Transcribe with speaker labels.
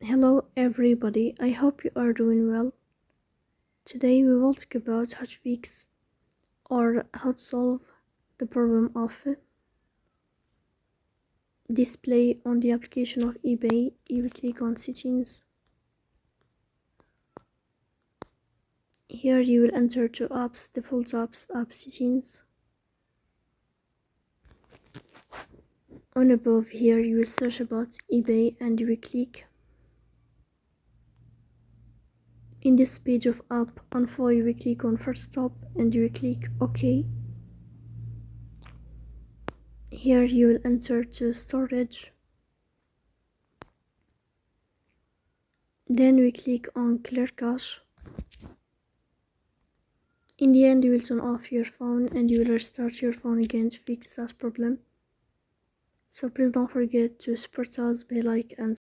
Speaker 1: Hello everybody, I hope you are doing well. Today we will talk about how to fix or how to solve the problem of display on the application of eBay. You click on settings. Here you will enter to apps, default apps, app settings. On above here you will search about eBay and you will click. In this page of app info you will click on first stop and you will click OK. Here you will enter to storage. Then we click on clear cache. In the end you will turn off your phone and you will restart your phone again to fix that problem. So please don't forget to support us by like and